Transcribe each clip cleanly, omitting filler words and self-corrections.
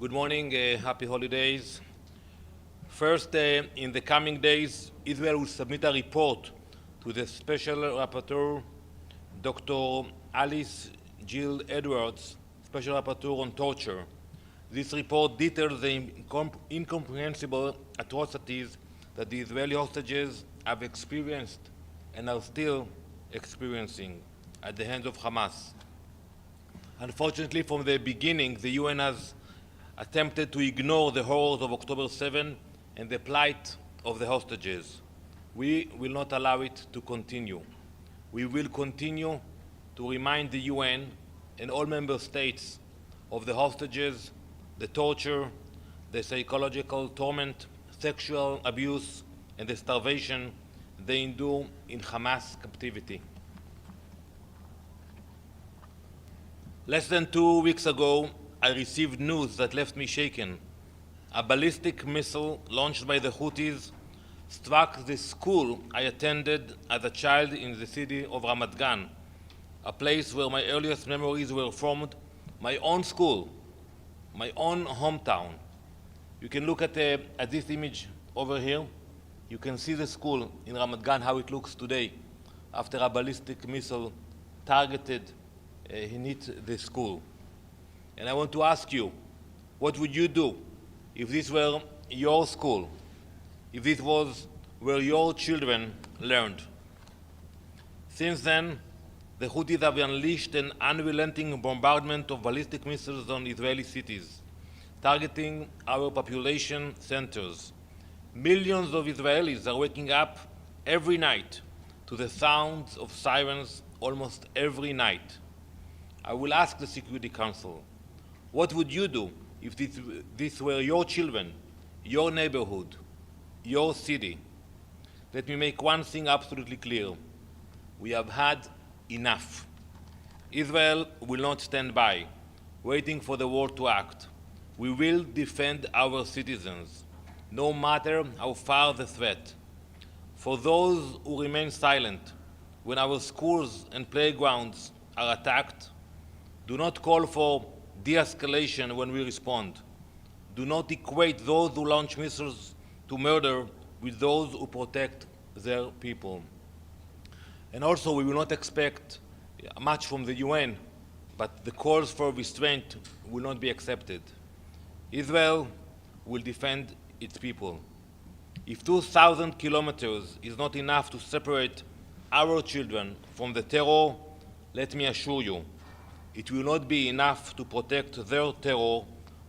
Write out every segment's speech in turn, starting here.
Good morning, happy holidays. First, in the coming days, Israel will submit a report to the Special Rapporteur, Dr. Alice Jill Edwards, Special Rapporteur on Torture. This report details the incomprehensible atrocities that the Israeli hostages have experienced and are still experiencing at the hands of Hamas. Unfortunately, from the beginning, the UN has attempted to ignore the horrors of October 7 and the plight of the hostages. We will not allow it to continue. We will continue to remind the UN and all member states of the hostages, the torture, the psychological torment, sexual abuse, and the starvation they endure in Hamas captivity. Less than 2 weeks ago, I received news that left me shaken. A ballistic missile launched by the Houthis struck the school I attended as a child in the city of Ramat Gan, a place where my earliest memories were formed, my own school, my own hometown. You can look at this image over here. You can see the school in Ramat Gan, how it looks today after a ballistic missile targeted hit the school. And I want to ask you, what would you do if this were your school, if this was where your children learned? Since then, the Houthis have unleashed an unrelenting bombardment of ballistic missiles on Israeli cities, targeting our population centers. Millions of Israelis are waking up every night to the sounds of sirens almost every night. I will ask the Security Council, what would you do if this were your children, your neighborhood, your city? Let me make one thing absolutely clear. We have had enough. Israel will not stand by, waiting for the world to act. We will defend our citizens, no matter how far the threat. For those who remain silent when our schools and playgrounds are attacked, do not call for de-escalation when we respond. Do not equate those who launch missiles to murder with those who protect their people. And also, we will not expect much from the UN, but the calls for restraint will not be accepted. Israel will defend its people. If 2,000 kilometers is not enough to separate our children from the terror, let me assure you, it will not be enough to protect their terror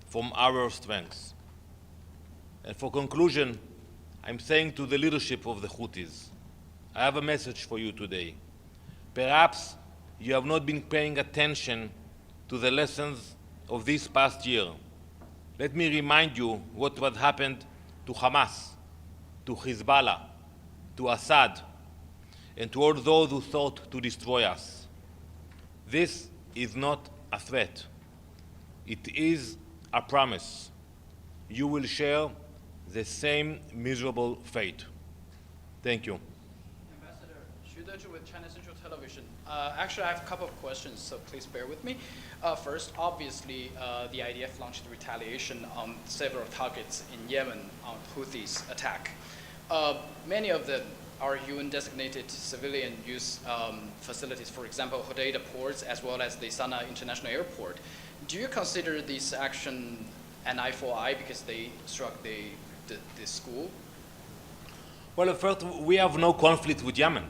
from our strengths. And for conclusion, I'm saying to the leadership of the Houthis, I have a message for you today. Perhaps you have not been paying attention to the lessons of this past year. Let me remind you what happened to Hamas, to Hezbollah, to Assad, and to all those who sought to destroy us. This is not a threat. It is a promise. You will share the same miserable fate. Thank you. Ambassador Xu Deju with China Central Television. Actually, I have a couple of questions, so please bear with me. First, obviously, the IDF launched retaliation on several targets in Yemen on Houthis attack. Many of them are UN-designated civilian use facilities, for example, Hodeida ports, as well as the Sana'a International Airport. Do you consider this action an eye for eye because they struck the school? Well, first, we have no conflict with Yemen.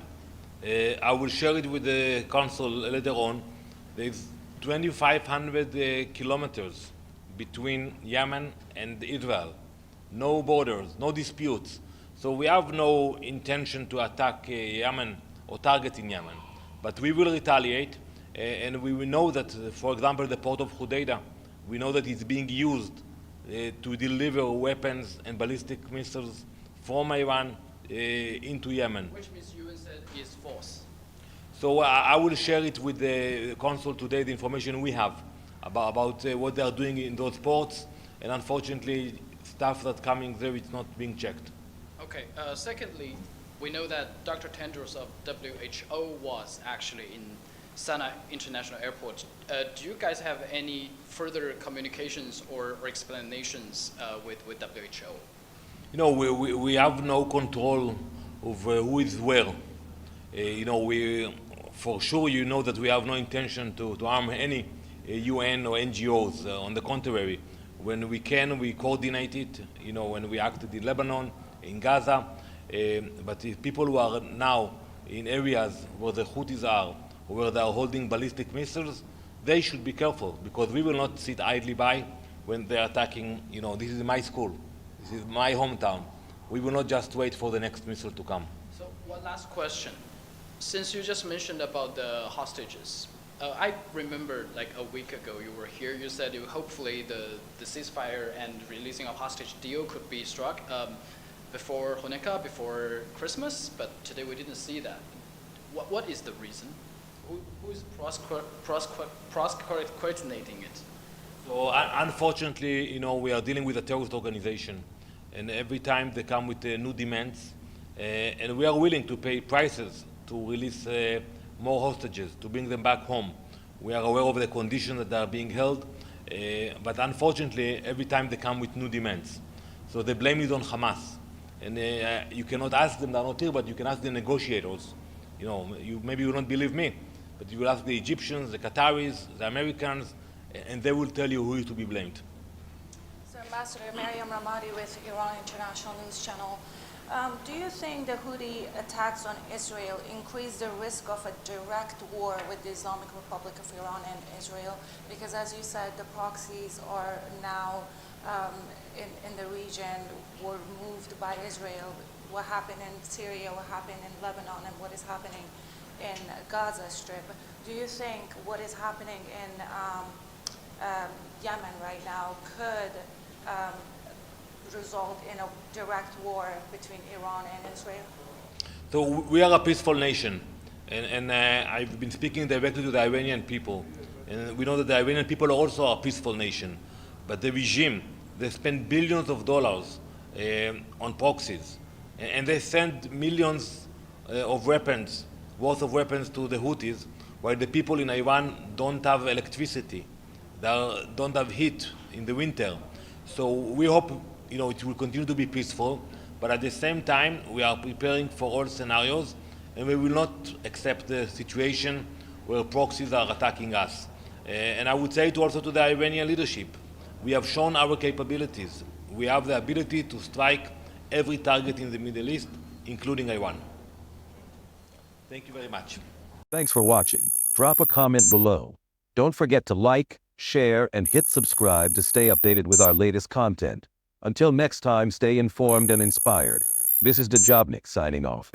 I will share it with the Council later on. There's 2,500 kilometers between Yemen and Israel. No borders, no disputes. So we have no intention to attack Yemen or target in Yemen. But we will retaliate, and we will know that, for example, the port of Hodeida, we know that it's being used to deliver weapons and ballistic missiles from Iran into Yemen. Which means UN said is false. So I will share it with the Council today, the information we have about what they are doing in those ports, and unfortunately, stuff that's coming there is not being checked. Okay. Secondly, we know that Dr. Tedros of WHO was actually in Sana'a International Airport. Do you guys have any further communications or explanations with WHO? You know, we have no control of who is where. You know, for sure, you know that we have no intention to harm any UN or NGOs. On the contrary, when we can, we coordinate it. You know, when we acted in Lebanon, in Gaza. But if people who are now in areas where the Houthis are, or where they are holding ballistic missiles, they should be careful, because we will not sit idly by when they are attacking. You know, this is my school. This is my hometown. We will not just wait for the next missile to come. So one last question. Since you just mentioned about the hostages, I remember like a week ago you were here, you said hopefully the ceasefire and releasing of hostage deal could be struck before Hanukkah, before Christmas, but today we didn't see that. What is the reason? Who is coordinating it? So unfortunately, you know, we are dealing with a terrorist organization, and every time they come with new demands, and we are willing to pay prices to release more hostages, to bring them back home. We are aware of the conditions that they are being held, but unfortunately, every time they come with new demands. So the blame is on Hamas. And you cannot ask them, they're not here, but you can ask the negotiators. You know, maybe you don't believe me, but you will ask the Egyptians, the Qataris, the Americans, and they will tell you who is to be blamed. So, Ambassador Maryam Ramadi with Iran International News Channel. Do you think the Houthi attacks on Israel increase the risk of a direct war with the Islamic Republic of Iran and Israel? Because as you said, the proxies are now in the region, were moved by Israel. What happened in Syria, what happened in Lebanon, and what is happening in Gaza Strip. Do you think what is happening in Yemen right now could result in a direct war between Iran and Israel? So we are a peaceful nation, and I've been speaking directly to the Iranian people, and we know that the Iranian people are also a peaceful nation, but the regime, they spend billions of dollars on proxies, and they send millions of weapons, worth of weapons to the Houthis, while the people in Iran don't have electricity, they don't have heat in the winter. So we hope, you know, it will continue to be peaceful, but at the same time, we are preparing for all scenarios, and we will not accept the situation where proxies are attacking us. And I would say it also to the Iranian leadership, we have shown our capabilities. We have the ability to strike every target in the Middle East, including Iran. Thank you very much. Thanks for watching. Drop a comment below. Don't forget to like, share, and hit subscribe to stay updated with our latest content. Until next time, stay informed and inspired. This is Dejobnik signing off.